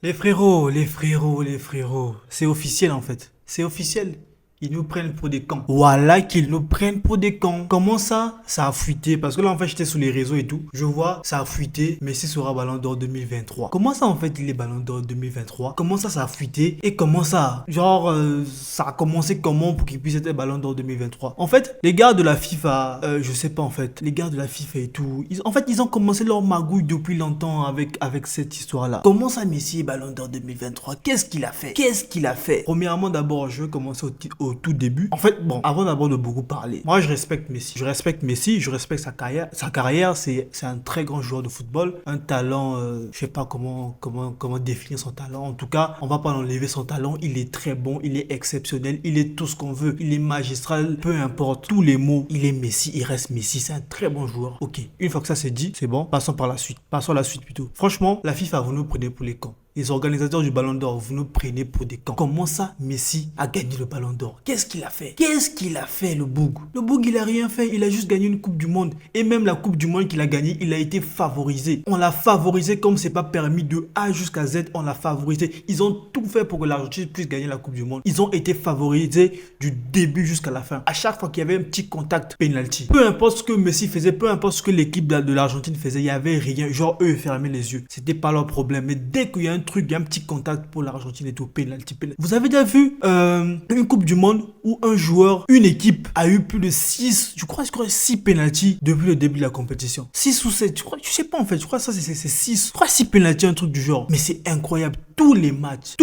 Les frérots, c'est officiel en fait. C'est officiel. Ils nous prennent pour des cons. Voilà qu'ils nous prennent pour des cons. Comment ça? Ça a fuité. Parce que là, en fait, j'étais sur les réseaux et tout. Je vois, ça a fuité. Messi sera Ballon d'Or 2023. Comment ça, en fait, il est Ballon d'Or 2023? Comment ça a fuité? Et comment ça? Genre, ça a commencé comment pour qu'il puisse être Ballon d'Or 2023? En fait, les gars de la FIFA, je sais pas, en fait. Les gars de la FIFA et tout. En fait, ils ont commencé leur magouille depuis longtemps avec cette histoire-là. Comment ça, Messi est Ballon d'Or 2023? Qu'est-ce qu'il a fait? Qu'est-ce qu'il a fait? Premièrement, d'abord, je vais commencer au tout début. En fait, bon, avant d'abord de beaucoup parler, moi je respecte Messi. Je respecte Messi, je respecte sa carrière. Sa carrière, c'est un très grand joueur de football. Un talent, je sais pas comment définir son talent. En tout cas, on va pas enlever son talent. Il est très bon, il est exceptionnel, il est tout ce qu'on veut. Il est magistral, peu importe tous les mots. Il est Messi, il reste Messi. C'est un très bon joueur. Ok, une fois que ça c'est dit, c'est bon. Passons par la suite. Passons à la suite plutôt. Franchement, la FIFA, vous nous prenez pour les cons. Les organisateurs du Ballon d'Or, vous nous prenez pour des cons. Comment ça, Messi a gagné le Ballon d'Or? Qu'est-ce qu'il a fait? Qu'est-ce qu'il a fait, le Boug? Le Boug, il a rien fait. Il a juste gagné une Coupe du Monde. Et même la Coupe du Monde qu'il a gagnée, il a été favorisé. On l'a favorisé comme c'est pas permis de A jusqu'à Z. On l'a favorisé. Ils ont tout fait pour que l'Argentine puisse gagner la Coupe du Monde. Ils ont été favorisés du début jusqu'à la fin. À chaque fois qu'il y avait un petit contact penalty. Peu importe ce que Messi faisait, peu importe ce que l'équipe de l'Argentine faisait, il y avait rien. Genre, eux, ils fermaient les yeux. C'était pas leur problème. Mais dès qu'il y a un truc, il y a un petit contact pour l'Argentine et tout, penalty. Vous avez déjà vu une Coupe du Monde où un joueur, une équipe a eu plus de 6, je crois 6 penalty depuis le début de la compétition. 6 ou 7, je sais pas en fait, je crois que ça c'est 6. Je crois 6 penalty, un truc du genre. Mais c'est incroyable. Tous les matchs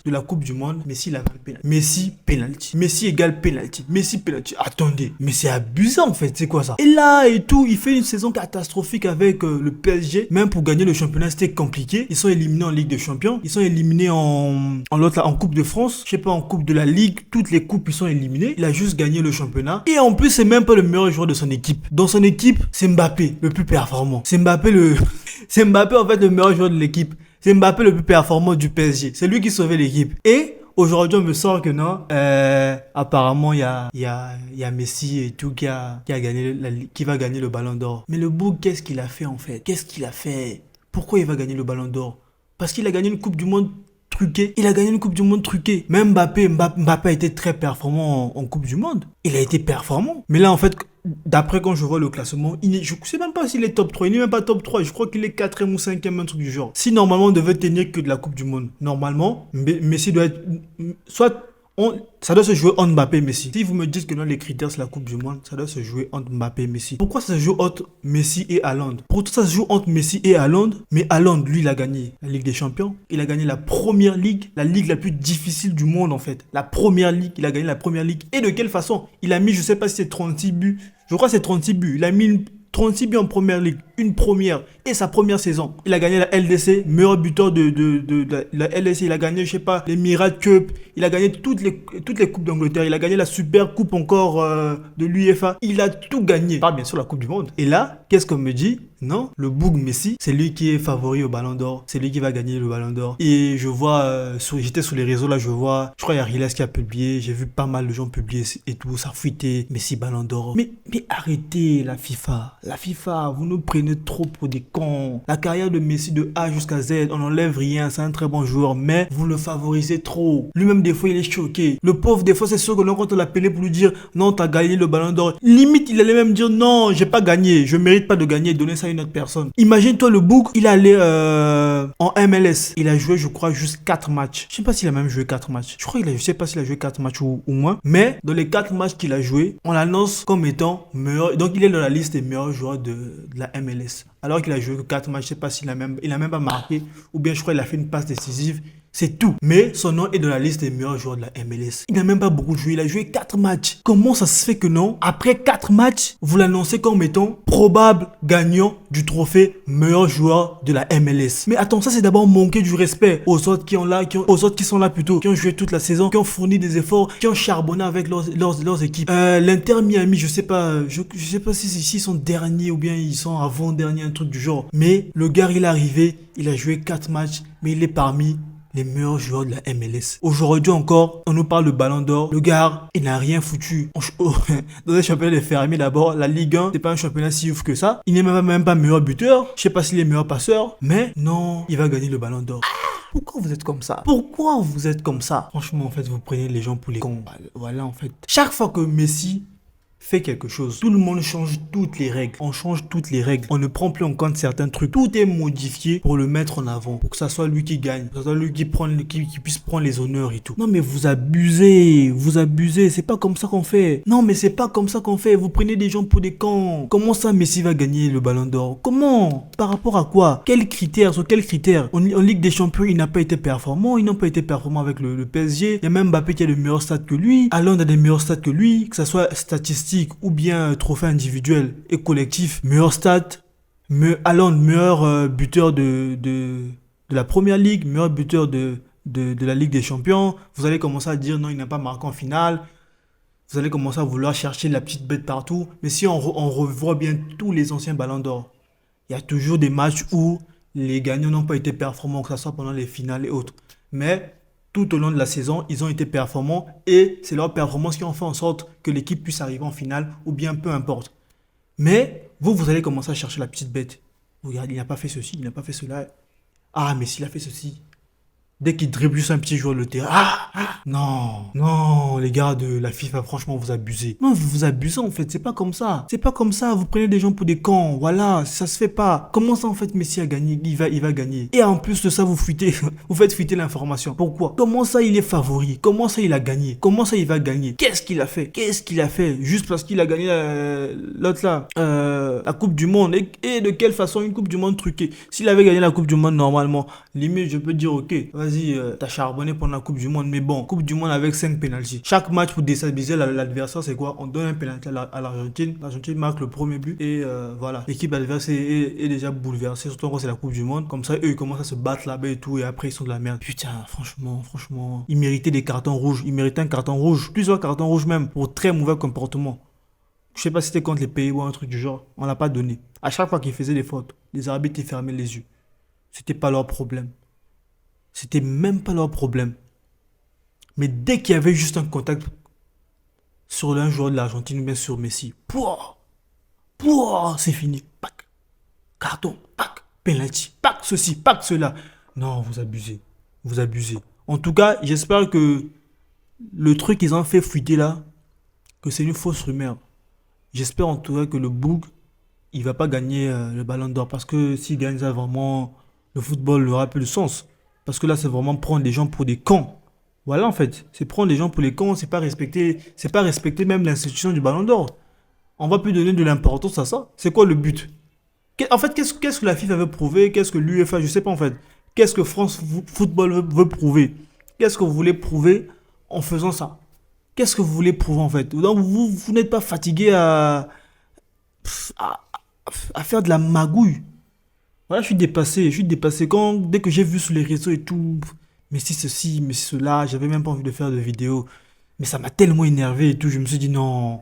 de la Coupe du Monde, Messi il avait un penalty. Messi penalty. Messi égale penalty. Messi penalty. Attendez, mais c'est abusé en fait, c'est quoi ça? Et là et tout, il fait une saison catastrophique avec le PSG. Même pour gagner le championnat, c'était compliqué. Ils sont éliminés en Ligue des Champions. Ils sont éliminés en Coupe de France. Je sais pas, en Coupe de la Ligue. Toutes les coupes, ils sont éliminés. Il a juste gagné le championnat. Et en plus, c'est même pas le meilleur joueur de son équipe. Dans son équipe, c'est Mbappé, le plus performant. C'est Mbappé c'est Mbappé en fait le meilleur joueur de l'équipe. C'est Mbappé le plus performant du PSG. C'est lui qui sauvait l'équipe. Et aujourd'hui, on me sort que non. Apparemment, il y a Messi et tout qui va gagner le Ballon d'Or. Mais le Boug, qu'est-ce qu'il a fait en fait? Qu'est-ce qu'il a fait? Pourquoi il va gagner le Ballon d'Or? Parce qu'il a gagné une Coupe du Monde truquée. Il a gagné une Coupe du Monde truquée. Même Mbappé a été très performant en Coupe du Monde. Il a été performant. Mais là, en fait, d'après quand je vois le classement, je ne sais même pas s'il est top 3. Il n'est même pas top 3. Je crois qu'il est 4e ou 5e, un truc du genre. Si normalement, on devait tenir que de la Coupe du Monde, normalement, Messi doit être... Ça doit se jouer entre Mbappé et Messi. Si vous me dites que dans les critères c'est la Coupe du Monde, ça doit se jouer entre Mbappé et Messi. Pourquoi ça se joue entre Messi et Haaland? Pourtant ça se joue entre Messi et Haaland. Mais Haaland, lui, il a gagné la Ligue des Champions. Il a gagné la première ligue, la ligue la plus difficile du monde en fait. La première ligue, il a gagné la première ligue. Et de quelle façon? Il a mis, je sais pas si c'est 36 buts. Je crois que c'est 36 buts. Il a mis 36 buts en première ligue, une première, et sa première saison. Il a gagné la LDC, meilleur buteur de la LDC. Il a gagné, je sais pas, les Miracle Cup. Il a gagné toutes les coupes d'Angleterre. Il a gagné la Super Coupe encore de l'UEFA. Il a tout gagné. Pas bien sûr la Coupe du Monde. Et là, qu'est-ce qu'on me dit? Non, le Boug Messi, c'est lui qui est favori au Ballon d'Or. C'est lui qui va gagner le Ballon d'Or. Et je vois, j'étais sur les réseaux là, je crois il y a Riles qui a publié. J'ai vu pas mal de gens publier et tout, ça fuitait. Messi Ballon d'Or. Mais arrêtez la FIFA. La FIFA, vous nous prenez trop pour des cons. La carrière de Messi de A jusqu'à Z, on n'enlève rien. C'est un très bon joueur, mais vous le favorisez trop. Lui-même, des fois, il est choqué. Le pauvre, des fois, c'est sûr que non, quand on l'appelait pour lui dire non, t'as gagné le Ballon d'Or, limite, il allait même dire non, j'ai pas gagné. Je mérite pas de gagner. Donner ça à une autre personne. Imagine-toi le Boug, il allait en MLS. Il a joué, je crois, juste 4 matchs. Je sais pas s'il a même joué 4 matchs. Je sais pas s'il a joué 4 matchs ou moins. Mais dans les 4 matchs qu'il a joué, on l'annonce comme étant meilleur. Donc, il est dans la liste des meilleurs joueurs de la MLS. Alors qu'il a joué que 4 matchs, je sais pas s'il a même pas marqué. Ou bien, je crois qu'il a fait une passe décisive. C'est tout. Mais son nom est dans la liste des meilleurs joueurs de la MLS. Il n'a même pas beaucoup joué. Il a joué 4 matchs. Comment ça se fait que non? Après 4 matchs, vous l'annoncez comme étant probable gagnant du trophée meilleur joueur de la MLS. Mais attends, ça c'est d'abord manquer du respect aux autres aux autres qui sont là plutôt, qui ont joué toute la saison, qui ont fourni des efforts, qui ont charbonné avec leurs équipes. L'Inter Miami, je sais pas s'ils sont derniers ou bien ils sont avant-derniers, un truc du genre. Mais le gars, il est arrivé, il a joué 4 matchs, mais il est parmi les meilleurs joueurs de la MLS. Aujourd'hui encore, on nous parle de Ballon d'Or. Le gars, il n'a rien foutu. Dans un championnat de fermé d'abord, la Ligue 1, c'est pas un championnat si ouf que ça. Il n'est même pas meilleur buteur. Je sais pas s'il est meilleur passeur, mais non, il va gagner le Ballon d'Or. Pourquoi vous êtes comme ça? Pourquoi vous êtes comme ça? Franchement, en fait, vous prenez les gens pour les cons. Voilà, en fait. Chaque fois que Messi fait quelque chose, tout le monde change toutes les règles. On change toutes les règles. On ne prend plus en compte certains trucs. Tout est modifié pour le mettre en avant. Pour que ça soit lui qui gagne. Pour que ça soit lui qui puisse prendre les honneurs et tout. Non, mais vous abusez. Vous abusez. C'est pas comme ça qu'on fait. Non, mais c'est pas comme ça qu'on fait. Vous prenez des gens pour des cons. Comment ça, Messi va gagner le Ballon d'Or? Comment? Par rapport à quoi? Quels critères? Sur quels critères? En Ligue des Champions, il n'a pas été performant. Ils n'ont pas été performants avec le PSG. Il y a même Mbappé qui a de meilleurs stats que lui. Haaland a des meilleurs stats que lui. Que ça soit statistique ou bien trophée individuel et collectif, meilleur stat, Haaland, meilleur buteur de la première ligue, meilleur buteur de la Ligue des Champions. Vous allez commencer à dire non, il n'a pas marqué en finale. Vous allez commencer à vouloir chercher la petite bête partout. Mais si on revoit bien tous les anciens ballons d'or, il y a toujours des matchs où les gagnants n'ont pas été performants, que ce soit pendant les finales et autres. Mais tout au long de la saison, ils ont été performants et c'est leur performance qui ont fait en sorte que l'équipe puisse arriver en finale ou bien peu importe. Mais vous allez commencer à chercher la petite bête. Regarde, il n'a pas fait ceci, il n'a pas fait cela. Ah, mais s'il a fait ceci. Dès qu'il dribble juste un petit joueur de terrain. Non, non, les gars de la FIFA, franchement, vous abusez. Non, vous abusez en fait, c'est pas comme ça. C'est pas comme ça, vous prenez des gens pour des cons, voilà, ça se fait pas. Comment ça en fait Messi a gagné, il va gagner. Et en plus de ça, vous fuitez, vous faites fuiter l'information. Pourquoi? Comment ça il est favori? Comment ça il a gagné? Comment ça il va gagner? Qu'est-ce qu'il a fait? Qu'est-ce qu'il a fait? Juste parce qu'il a gagné l'autre là, la Coupe du Monde. Et de quelle façon une Coupe du Monde truquée? S'il avait gagné la Coupe du Monde normalement, limite je peux dire ok, vas-y, t'as charbonné pendant la Coupe du Monde, mais bon, Coupe du Monde avec 5 pénaltys. Chaque match pour déstabiliser l'adversaire, c'est quoi? On donne un pénalty à l'Argentine. L'Argentine marque le premier but et voilà. L'équipe adverse est déjà bouleversée, surtout quand c'est la Coupe du Monde. Comme ça, eux, ils commencent à se battre là-bas et tout, et après, ils sont de la merde. Putain, franchement, ils méritaient des cartons rouges. Ils méritaient un carton rouge, plusieurs cartons rouges même, pour très mauvais comportement. Je sais pas si c'était contre les Pays-Bas ou un truc du genre. On l'a pas donné. À chaque fois qu'ils faisaient des fautes, les arbitres, ils fermaient les yeux. C'était pas leur problème. C'était même pas leur problème. Mais dès qu'il y avait juste un contact sur un joueur de l'Argentine ou bien sur Messi, c'est fini. Pac, carton, pac, penalty, pac, ceci, pac, cela. Non, vous abusez. Vous abusez. En tout cas, j'espère que le truc qu'ils ont fait fuiter là, que c'est une fausse rumeur. J'espère en tout cas que le Boug, il va pas gagner le Ballon d'Or. Parce que s'il gagne ça, vraiment, le football n'aura plus de sens. Parce que là, c'est vraiment prendre les gens pour des cons. Voilà, en fait. C'est prendre les gens pour les cons, c'est pas respecter même l'institution du Ballon d'Or. On va plus donner de l'importance à ça. C'est quoi le but? En fait, qu'est-ce que la FIFA veut prouver? Qu'est-ce que l'UEFA, je sais pas en fait. Qu'est-ce que France Football veut prouver? Qu'est-ce que vous voulez prouver en faisant ça? Qu'est-ce que vous voulez prouver en fait? Donc, vous n'êtes pas fatigué à, à faire de la magouille. Voilà, je suis dépassé. Dès que j'ai vu sur les réseaux et tout, mais si ceci, mais si cela, j'avais même pas envie de faire de vidéo. Mais ça m'a tellement énervé et tout, je me suis dit non,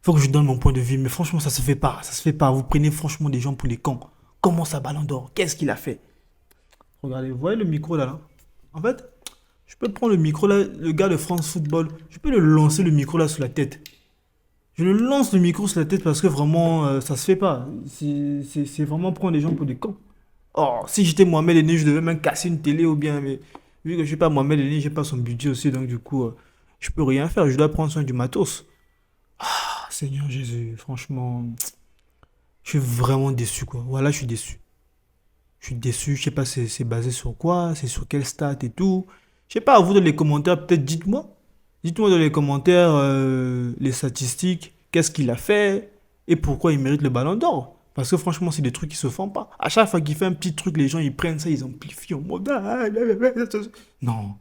faut que je donne mon point de vue. Mais franchement, ça se fait pas, ça se fait pas. Vous prenez franchement des gens pour les cons. Comment ça, Ballon d'Or? Qu'est-ce qu'il a fait? Regardez, vous voyez le micro là? En fait, je peux prendre le micro là, le gars de France Football, je peux le lancer le micro là sur la tête. Je le lance le micro sur la tête parce que vraiment, ça se fait pas. C'est vraiment prendre les gens pour des cons. Oh, si j'étais Mohamed Eni, je devais même casser une télé ou bien, mais vu que je suis pas Mohamed Eni, j'ai pas son budget aussi, donc du coup, je peux rien faire. Je dois prendre soin du matos. Ah, Seigneur Jésus, franchement, je suis vraiment déçu, quoi. Voilà, je suis déçu. Je suis déçu, je sais pas c'est basé sur quoi, c'est sur quel stat et tout. Je sais pas, vous dans les commentaires, peut-être dites-moi. Dites-moi dans les commentaires les statistiques, qu'est-ce qu'il a fait et pourquoi il mérite le ballon d'or. Parce que franchement, c'est des trucs qui se font pas. À chaque fois qu'il fait un petit truc, les gens ils prennent ça, ils amplifient en mode. Non.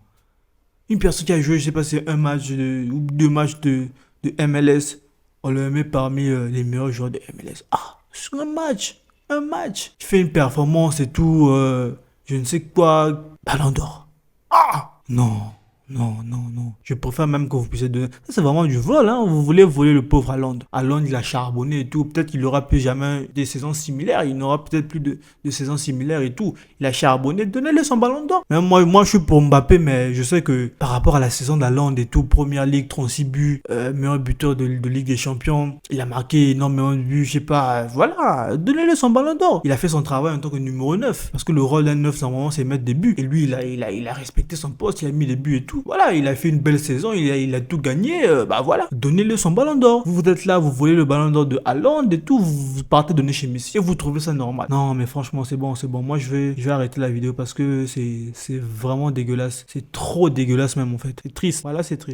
Une personne qui a joué, je sais pas, c'est un match ou deux matchs de MLS, on le met parmi les meilleurs joueurs de MLS. Ah, sur un match. Un match. Il fait une performance et tout, je ne sais quoi. Ballon d'or. Ah! Non. Non, non, non. Je préfère même que vous puissiez donner. Ça, c'est vraiment du vol, hein. Vous voulez voler le pauvre Haaland. Haaland, il a charbonné et tout. Peut-être qu'il n'aura plus jamais des saisons similaires. Il n'aura peut-être plus de saisons similaires et tout. Il a charbonné. Donnez-le son ballon d'or. Même moi, je suis pour Mbappé, mais je sais que par rapport à la saison d'Haaland et tout, Première Ligue, 36 buts, meilleur buteur de Ligue des Champions, il a marqué énormément de buts, je sais pas. Voilà. Donnez-le son ballon d'or. Il a fait son travail en tant que numéro 9. Parce que le rôle d'un 9, normalement, c'est mettre des buts. Et lui, il a respecté son poste. Il a mis des buts et tout. Voilà, il a fait une belle saison, il a tout gagné, bah voilà, donnez-le son ballon d'or. Vous êtes là, vous voulez le ballon d'or de Haaland et tout, vous partez donner chez Messi et vous trouvez ça normal. Non, mais franchement, c'est bon, c'est bon. Moi, je vais arrêter la vidéo parce que c'est vraiment dégueulasse. C'est trop dégueulasse même en fait. C'est triste. Voilà, c'est triste.